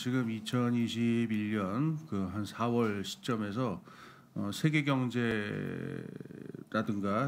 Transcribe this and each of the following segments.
지금 2021년 그 한 4월 시점에서 세계 경제라든가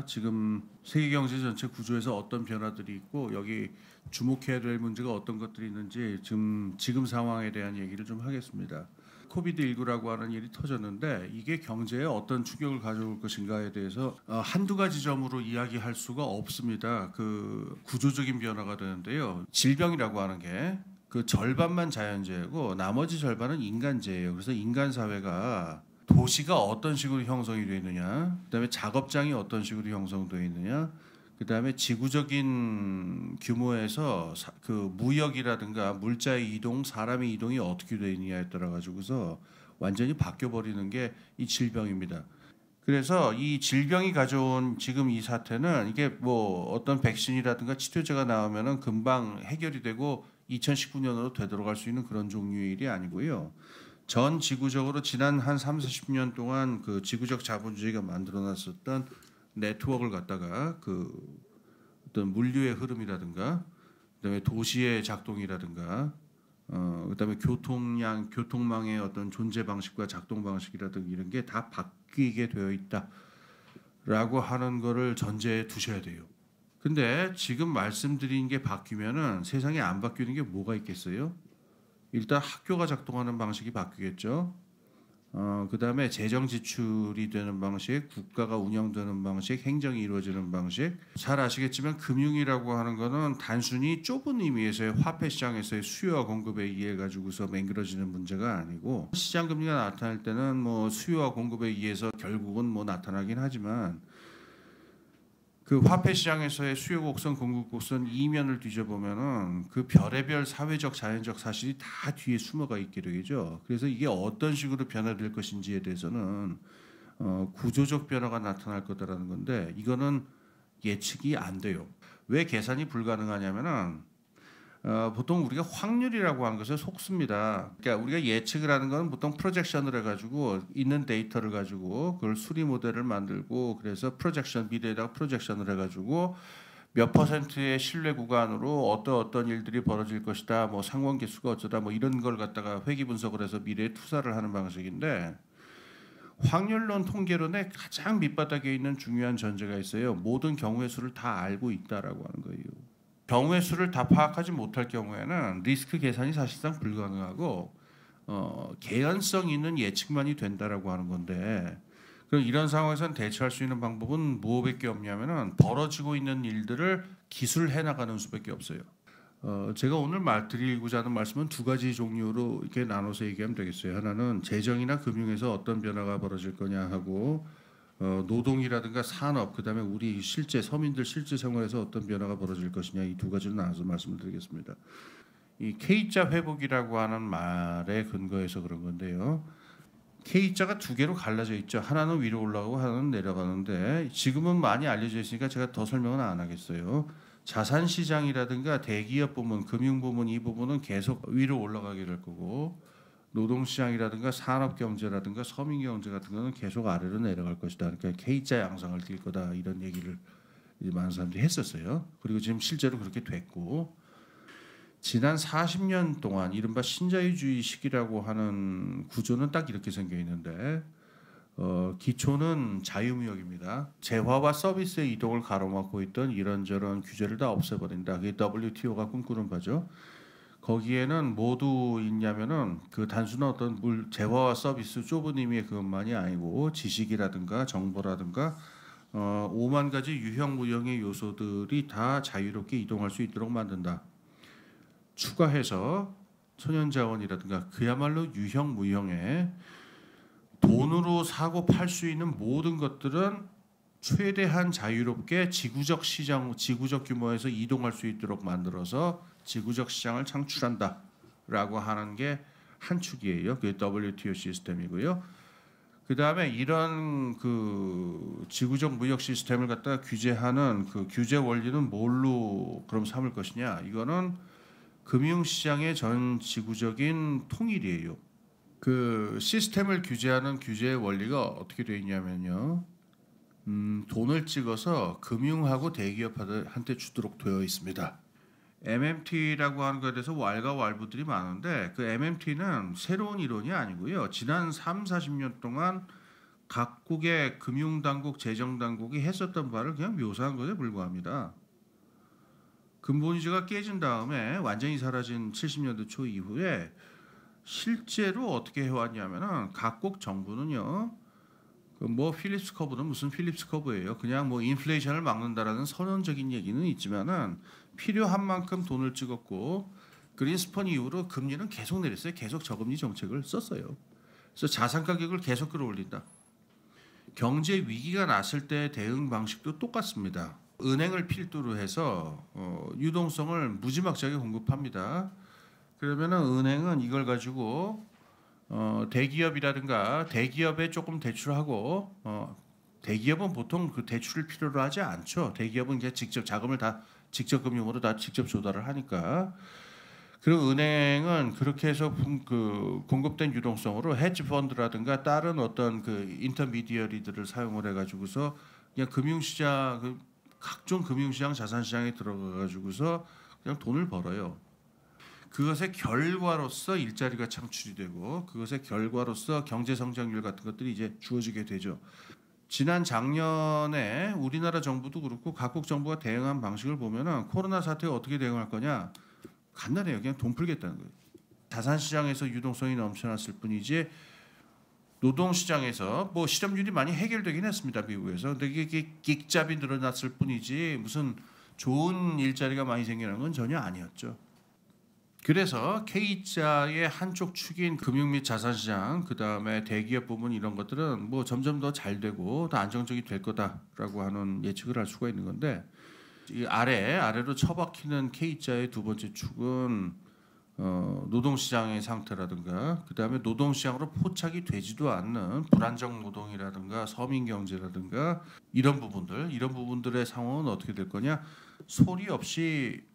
지금 세계 경제 전체 구조에서 어떤 변화들이 있고 여기 주목해야 될 문제가 어떤 것들이 있는지 지금 상황에 대한 얘기를 좀 하겠습니다. 코비드19라고 하는 일이 터졌는데 이게 경제에 어떤 충격을 가져올 것인가에 대해서 한두 가지 점으로 이야기할 수가 없습니다. 그 구조적인 변화가 되는데요. 질병이라고 하는 게 그 절반만 자연재해고 나머지 절반은 인간재해예요. 그래서 인간 사회가 도시가 어떤 식으로 형성이 되어 있느냐, 그다음에 작업장이 어떤 식으로 형성되어 있느냐, 그다음에 지구적인 규모에서 그 무역이라든가 물자의 이동, 사람의 이동이 어떻게 되어 있느냐에 따라 가지고서 완전히 바뀌어 버리는 게 이 질병입니다. 그래서 이 질병이 가져온 지금 이 사태는 이게 뭐 어떤 백신이라든가 치료제가 나오면은 금방 해결이 되고 2019년으로 되돌아갈 수 있는 그런 종류의 일이 아니고요. 전 지구적으로 지난 한 30-40년 동안 그 지구적 자본주의가 만들어놨었던 네트워크를 갖다가 그 어떤 물류의 흐름이라든가 그다음에 도시의 작동이라든가 그다음에 교통망의 어떤 존재 방식과 작동 방식이라든가 이런 게 다 바뀌게 되어 있다라고 하는 거를 전제에 두셔야 돼요. 근데 지금 말씀드린 게 바뀌면은 세상에 안 바뀌는 게 뭐가 있겠어요? 일단 학교가 작동하는 방식이 바뀌겠죠. 그다음에 재정 지출이 되는 방식, 국가가 운영되는 방식, 행정이 이루어지는 방식. 잘 아시겠지만 금융이라고 하는 거는 단순히 좁은 의미에서의 화폐 시장에서의 수요와 공급에 의해 가지고서 맹그러지는 문제가 아니고 시장 금리가 나타날 때는 뭐 수요와 공급에 의해서 결국은 뭐 나타나긴 하지만 그 화폐 시장에서의 수요 곡선, 공급 곡선 이면을 뒤져보면은 그 별의별 사회적, 자연적 사실이 다 뒤에 숨어가 있게 되죠. 그래서 이게 어떤 식으로 변화될 것인지에 대해서는 구조적 변화가 나타날 거다라는 건데 이거는 예측이 안 돼요. 왜 계산이 불가능하냐면은 보통 우리가 확률이라고 하는 것을 속습니다. 그러니까 우리가 예측을 하는 건 보통 프로젝션을 해가지고 있는 데이터를 가지고 그걸 수리 모델을 만들고 그래서 프로젝션 미래에다가 프로젝션을 해가지고 몇 퍼센트의 신뢰 구간으로 어떤 일들이 벌어질 것이다. 뭐 상관계수가 어쩌다 뭐 이런 걸 갖다가 회귀 분석을 해서 미래에 투자를 하는 방식인데 확률론 통계론의 가장 밑바닥에 있는 중요한 전제가 있어요. 모든 경우의 수를 다 알고 있다라고 하는 거예요. 경우의 수를 다 파악하지 못할 경우에는 리스크 계산이 사실상 불가능하고 개연성 있는 예측만이 된다라고 하는 건데 그럼 이런 상황에서는 대처할 수 있는 방법은 무엇밖에 없냐면은 벌어지고 있는 일들을 기술해 나가는 수밖에 없어요. 제가 오늘 드리고자 하는 말씀은 두 가지 종류로 이렇게 나눠서 얘기하면 되겠어요. 하나는 재정이나 금융에서 어떤 변화가 벌어질 거냐 하고 노동이라든가 산업, 그다음에 우리 실제 서민들 실제 생활에서 어떤 변화가 벌어질 것이냐 이 두 가지를 나눠서 말씀을 드리겠습니다. 이 K자 회복이라고 하는 말에 근거해서 그런 건데요. K자가 두 개로 갈라져 있죠. 하나는 위로 올라가고 하나는 내려가는데 지금은 많이 알려져 있으니까 제가 더 설명은 안 하겠어요. 자산 시장이라든가 대기업 부문, 금융 부문 이 부분은 계속 위로 올라가게 될 거고 노동시장이라든가 산업경제라든가 서민경제 같은 거는 계속 아래로 내려갈 것이다. 그러니까 K자 양상을 띌 거다 이런 얘기를 이제 많은 사람들이 했었어요. 그리고 지금 실제로 그렇게 됐고 지난 40년 동안 이른바 신자유주의 시기라고 하는 구조는 딱 이렇게 생겨 있는데 기초는 자유무역입니다. 재화와 서비스의 이동을 가로막고 있던 이런저런 규제를 다 없애버린다. 그게 WTO가 꿈꾸는 바죠. 거기에는 모두 있냐면은 그 단순한 어떤 재화와 서비스 좁은 의미의 그것만이 아니고 지식이라든가 정보라든가 5만 가지 유형 무형의 요소들이 다 자유롭게 이동할 수 있도록 만든다. 추가해서 천연자원이라든가 그야말로 유형 무형의 돈으로 사고 팔 수 있는 모든 것들은 최대한 자유롭게 지구적 시장, 지구적 규모에서 이동할 수 있도록 만들어서 지구적 시장을 창출한다라고 하는 게 한 축이에요. 그게 WTO 시스템이고요. 그 다음에 이런 그 지구적 무역 시스템을 갖다가 규제하는 그 규제 원리는 뭘로 그럼 삼을 것이냐? 이거는 금융시장의 전 지구적인 통일이에요. 그 시스템을 규제하는 규제의 원리가 어떻게 되어 있냐면요. 돈을 찍어서 금융하고 대기업한테 주도록 되어 있습니다. MMT라고 하는 것에 대해서 왈가왈부들이 많은데 그 MMT는 새로운 이론이 아니고요. 지난 3, 40년 동안 각국의 금융당국, 재정당국이 했었던 바를 그냥 묘사한 것에 불과합니다. 근본위기가 깨진 다음에 완전히 사라진 70년대 초 이후에 실제로 어떻게 해왔냐면은 각국 정부는요. 뭐 필립스 커브는 무슨 필립스 커브예요. 그냥 뭐 인플레이션을 막는다라는 선언적인 얘기는 있지만은 필요한 만큼 돈을 찍었고 그린스펀 이후로 금리는 계속 내렸어요. 계속 저금리 정책을 썼어요. 그래서 자산 가격을 계속 끌어올린다. 경제 위기가 났을 때 대응 방식도 똑같습니다. 은행을 필두로 해서 유동성을 무지막지하게 공급합니다. 그러면은 은행은 이걸 가지고 대기업이라든가 대기업에 조금 대출하고 대기업은 보통 그 대출을 필요로 하지 않죠. 대기업은 이제 직접 자금을 다 직접 금융으로 다 직접 조달을 하니까. 그리고 은행은 그렇게 해서 그 공급된 유동성으로 헤지 펀드라든가 다른 어떤 그 인터미디어리들을 사용을 해가지고서 그냥 금융시장 그 각종 금융시장 자산시장에 들어가가지고서 그냥 돈을 벌어요. 그것의 결과로서 일자리가 창출이 되고 그것의 결과로서 경제 성장률 같은 것들이 이제 주어지게 되죠. 지난 작년에 우리나라 정부도 그렇고 각국 정부가 대응한 방식을 보면은 코로나 사태에 어떻게 대응할 거냐 간단해요. 그냥 돈 풀겠다는 거예요. 자산시장에서 유동성이 넘쳐났을 뿐이지 노동시장에서 뭐 실업률이 많이 해결되긴 했습니다. 미국에서. 근데 이게 긱잡이 늘어났을 뿐이지 무슨 좋은 일자리가 많이 생기는 건 전혀 아니었죠. 그래서 K자의 한쪽 축인 금융 및 자산시장, 그 다음에 대기업 부분 이런 것들은 뭐 점점 더 잘 되고 더 안정적이 될 거다라고 하는 예측을 할 수가 있는 건데 이 아래로 처박히는 K자의 두 번째 축은 노동시장의 상태라든가 그 다음에 노동시장으로 포착이 되지도 않는 불안정 노동이라든가 서민경제라든가 이런 부분들의 상황은 어떻게 될 거냐 소리 없이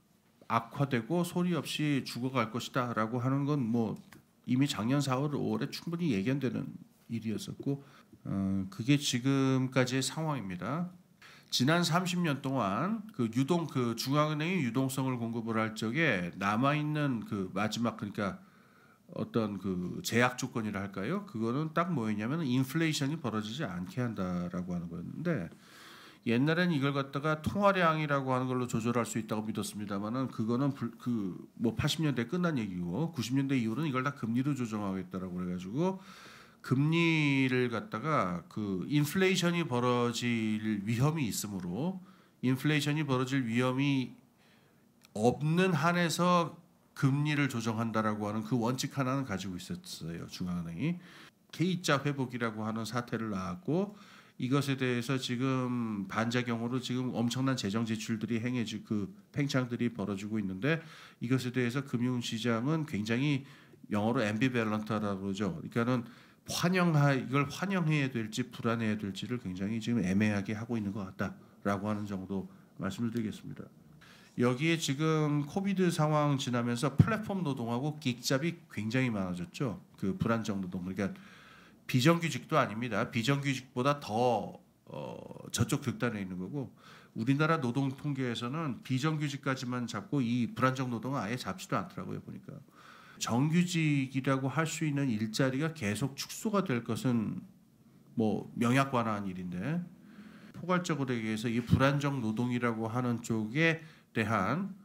악화되고 소리 없이 죽어갈 것이다라고 하는 건 뭐 이미 작년 4월, 5월에 충분히 예견되는 일이었었고 그게 지금까지의 상황입니다. 지난 30년 동안 그 중앙은행이 유동성을 공급을 할 적에 남아 있는 그 마지막 그러니까 어떤 그 제약 조건이라 할까요? 그거는 딱 뭐였냐면 인플레이션이 벌어지지 않게 한다라고 하는 거였는데. 옛날에는 이걸 갖다가 통화량이라고 하는 걸로 조절할 수 있다고 믿었습니다만은 그거는 뭐 80년대 끝난 얘기고 90년대 이후로는 이걸 다 금리로 조정하겠다라고 그래가지고 금리를 갖다가 그 인플레이션이 벌어질 위험이 있으므로 인플레이션이 벌어질 위험이 없는 한에서 금리를 조정한다라고 하는 그 원칙 하나는 가지고 있었어요. 중앙은행이 K자 회복이라고 하는 사태를 낳았고 이것에 대해서 지금 반작용으로 지금 엄청난 재정 지출들이 행해지고 그 팽창들이 벌어지고 있는데 이것에 대해서 금융시장은 굉장히 영어로 앰비밸런트라고 그러죠. 그러니까는 이걸 환영해야 될지 불안해야 될지를 굉장히 지금 애매하게 하고 있는 것 같다라고 하는 정도 말씀을 드리겠습니다. 여기에 지금 코비드 상황 지나면서 플랫폼 노동하고 긱잡이 굉장히 많아졌죠. 그 불안정 노동 그러니까 비정규직도 아닙니다. 비정규직보다 더 저쪽 극단에 있는 거고 우리나라 노동 통계에서는 비정규직까지만 잡고 이 불안정 노동은 아예 잡지도 않더라고요. 보니까 정규직이라고 할 수 있는 일자리가 계속 축소가 될 것은 뭐 명약관화한 일인데 포괄적으로 얘기해서 이 불안정 노동이라고 하는 쪽에 대한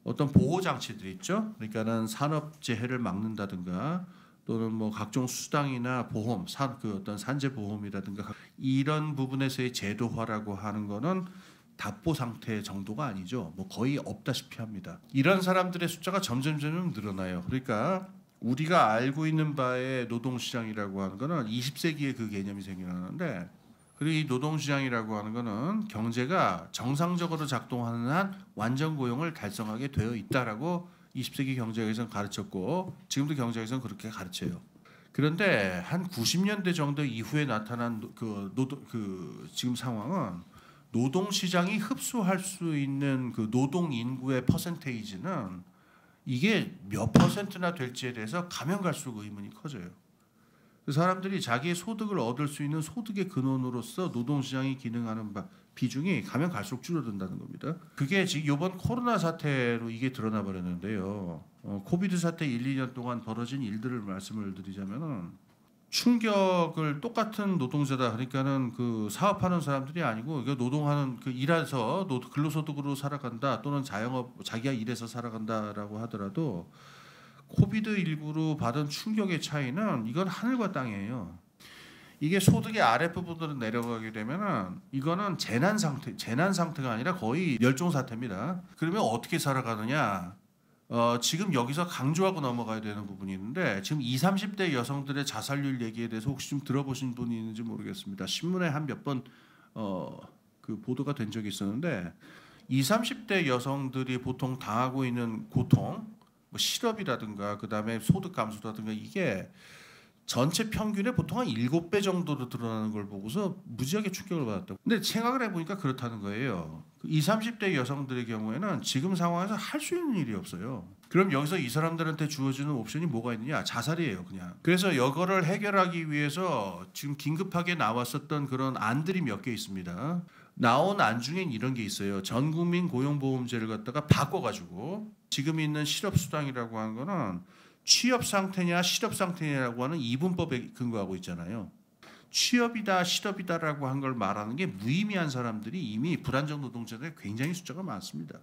어떤 보호 장치들 있죠. 그러니까는 산업 재해를 막는다든가 또는 뭐 각종 수당이나 보험, 그 어떤 산재 보험이라든가 이런 부분에서의 제도화라고 하는 거는 답보 상태 정도가 아니죠. 뭐 거의 없다시피 합니다. 이런 사람들의 숫자가 점점 늘어나요. 그러니까 우리가 알고 있는 바의 노동시장이라고 하는 거는 20세기에 그 개념이 생겨나는데 그리고 이 노동시장이라고 하는 거는 경제가 정상적으로 작동하는 한 완전 고용을 달성하게 되어 있다라고 20세기 경제학에서는 가르쳤고 지금도 경제학에서는 그렇게 가르쳐요. 그런데 한 90년대 정도 이후에 나타난 그 지금 상황은 노동 시장이 흡수할 수 있는 그 노동 인구의 퍼센테이지는 이게 몇 퍼센트나 될지에 대해서 가면 갈수록 의문이 커져요. 그 사람들이 자기의 소득을 얻을 수 있는 소득의 근원으로서 노동시장이 기능하는 비중이 가면 갈수록 줄어든다는 겁니다. 그게 지금 이번 코로나 사태로 이게 드러나 버렸는데요. 코비드 사태 1, 2년 동안 벌어진 일들을 말씀을 드리자면은 충격을 똑같은 노동자다. 그러니까는 그 사업하는 사람들이 아니고 그 노동하는 그 일해서 근로소득으로 살아간다 또는 자영업 자기가 일해서 살아간다라고 하더라도 코비드 19로 받은 충격의 차이는 이건 하늘과 땅이에요. 이게 소득의 아랫부분으로 내려가게 되면은 이거는 재난 상태가 아니라 거의 멸종 사태입니다. 그러면 어떻게 살아가느냐? 지금 여기서 강조하고 넘어가야 되는 부분이 있는데 지금 20, 30대 여성들의 자살률 얘기에 대해서 혹시 좀 들어보신 분이 있는지 모르겠습니다. 신문에 한 몇 번 그 보도가 된 적이 있었는데 20, 30대 여성들이 보통 당하고 있는 고통, 뭐 실업이라든가 그다음에 소득 감소라든가 이게 전체 평균의 보통 한 7배 정도로 드러나는 걸 보고서 무지하게 충격을 받았다고. 근데 생각을 해보니까 그렇다는 거예요. 20, 30대 여성들의 경우에는 지금 상황에서 할 수 있는 일이 없어요. 그럼 여기서 이 사람들한테 주어지는 옵션이 뭐가 있느냐? 자살이에요, 그냥. 그래서 이거를 해결하기 위해서 지금 긴급하게 나왔었던 그런 안들이 몇 개 있습니다. 나온 안 중엔 이런 게 있어요. 전국민 고용보험제를 갖다가 바꿔가지고 지금 있는 실업수당이라고 하는 거는 취업 상태냐 실업 상태냐라고 하는 이분법에 근거하고 있잖아요. 취업이다 실업이다라고 한 걸 말하는 게 무의미한 사람들이 이미 불안정 노동자들이 굉장히 숫자가 많습니다.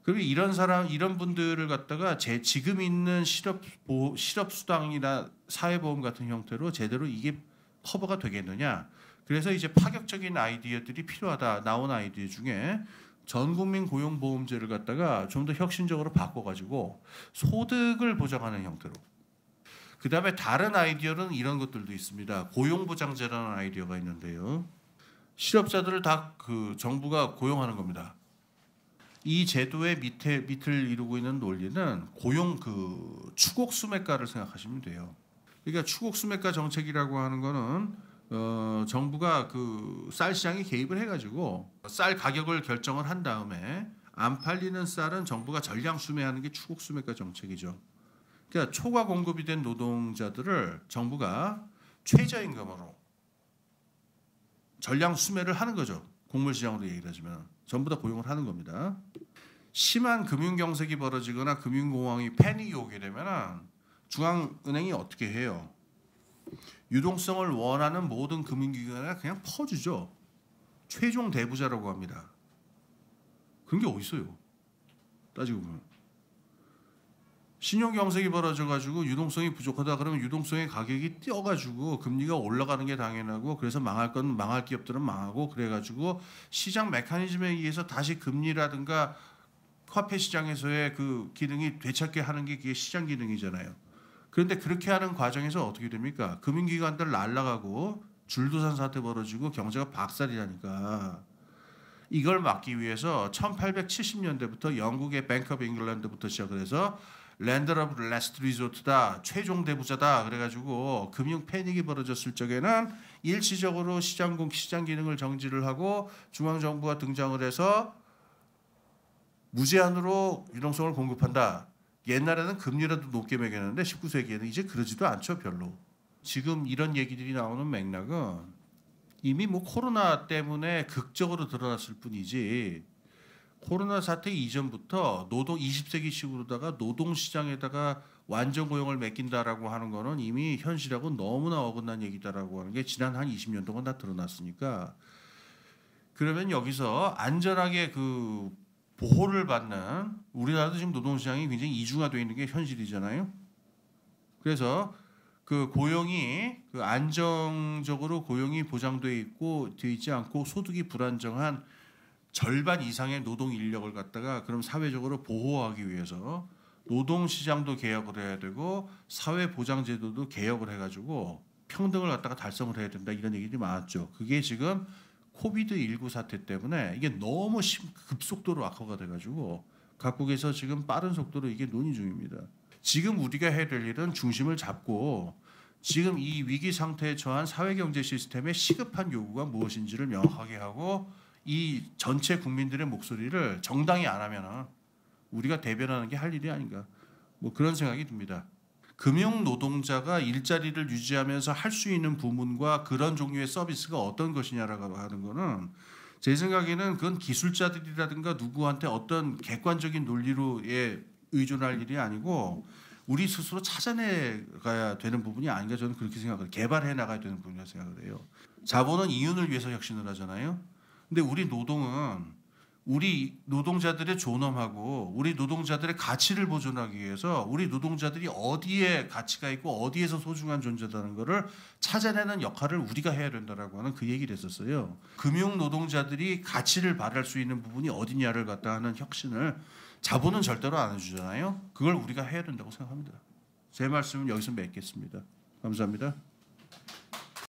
그리고 이런 분들을 갖다가 지금 있는 실업 수당이나 사회보험 같은 형태로 제대로 이게 커버가 되겠느냐? 그래서 이제 파격적인 아이디어들이 필요하다. 나온 아이디어 중에 전국민 고용보험제를 갖다가 좀 더 혁신적으로 바꿔가지고 소득을 보장하는 형태로. 그 다음에 다른 아이디어는 이런 것들도 있습니다. 고용보장제라는 아이디어가 있는데요. 실업자들을 다 그 정부가 고용하는 겁니다. 이 제도의 밑을 이루고 있는 논리는 고용 그 추곡 수매가를 생각하시면 돼요. 그러니까 추곡 수매가 정책이라고 하는 거는 정부가 그 쌀 시장에 개입을 해가지고 쌀 가격을 결정을 한 다음에 안 팔리는 쌀은 정부가 전량 수매하는 게 추곡 수매가 정책이죠. 그러니까 초과 공급이 된 노동자들을 정부가 최저임금으로 전량 수매를 하는 거죠. 곡물시장으로 얘기를 하자면 전부 다 고용을 하는 겁니다. 심한 금융경색이 벌어지거나 금융공황이 패닉이 오게 되면 중앙은행이 어떻게 해요? 유동성을 원하는 모든 금융기관에 그냥 퍼주죠. 최종 대부자라고 합니다. 그런 게 어디 있어요? 따지고 보면. 신용경색이 벌어져가지고 유동성이 부족하다 그러면 유동성의 가격이 뛰어가지고 금리가 올라가는 게 당연하고 그래서 망할 건 망할 기업들은 망하고 그래가지고 시장 메커니즘에 의해서 다시 금리라든가 화폐 시장에서의 그 기능이 되찾게 하는 게 그게 시장 기능이잖아요. 그런데 그렇게 하는 과정에서 어떻게 됩니까? 금융기관들 날아가고 줄도산 사태 벌어지고 경제가 박살이라니까. 이걸 막기 위해서 1870년대부터 영국의 뱅크 오브 잉글랜드부터 시작을 해서 랜더 오브 레스트 리조트다. 최종 대부자다. 그래가지고 금융 패닉이 벌어졌을 적에는 일시적으로 시장 기능을 정지를 하고 중앙정부가 등장을 해서 무제한으로 유동성을 공급한다. 옛날에는 금리라도 높게 매겼는데 19세기에는 이제 그러지도 않죠. 별로. 지금 이런 얘기들이 나오는 맥락은 이미 뭐 코로나 때문에 극적으로 드러났을 뿐이지 코로나 사태 이전부터 20세기식으로다가 노동시장에다가 완전 고용을 맡긴다라고 하는 거는 이미 현실하고 너무나 어긋난 얘기다라고 하는 게 지난 한 20년 동안 다 드러났으니까 그러면 여기서 안전하게 그 보호를 받는 우리나라도 지금 노동시장이 굉장히 이중화되어 있는 게 현실이잖아요. 그래서 그 고용이 그 안정적으로 고용이 보장되어 있고 되어 있지 않고 소득이 불안정한 절반 이상의 노동 인력을 갖다가 그럼 사회적으로 보호하기 위해서 노동시장도 개혁을 해야 되고 사회보장제도도 개혁을 해가지고 평등을 갖다가 달성을 해야 된다 이런 얘기들이 많았죠. 그게 지금 코비드19 사태 때문에 이게 너무 급속도로 악화가 돼가지고 각국에서 지금 빠른 속도로 이게 논의 중입니다. 지금 우리가 해야 될 일은 중심을 잡고 지금 이 위기 상태에 처한 사회경제 시스템의 시급한 요구가 무엇인지를 명확하게 하고 이 전체 국민들의 목소리를 정당히 안 하면 우리가 대변하는 게 할 일이 아닌가 뭐 그런 생각이 듭니다. 금융 노동자가 일자리를 유지하면서 할 수 있는 부문과 그런 종류의 서비스가 어떤 것이냐라고 하는 거는 제 생각에는 그건 기술자들이라든가 누구한테 어떤 객관적인 논리로에 의존할 일이 아니고 우리 스스로 찾아내가야 되는 부분이 아닌가 저는 그렇게 생각을 개발해 나가야 되는 부분이라고 생각을 해요. 자본은 이윤을 위해서 혁신을 하잖아요. 근데 우리 노동은 우리 노동자들의 존엄하고 우리 노동자들의 가치를 보존하기 위해서 우리 노동자들이 어디에 가치가 있고 어디에서 소중한 존재다는 것을 찾아내는 역할을 우리가 해야 된다라고 하는 그 얘기를 했었어요. 금융 노동자들이 가치를 발휘할 수 있는 부분이 어디냐를 갖다 하는 혁신을 자본은 절대로 안 해주잖아요. 그걸 우리가 해야 된다고 생각합니다. 제 말씀은 여기서 맺겠습니다. 감사합니다.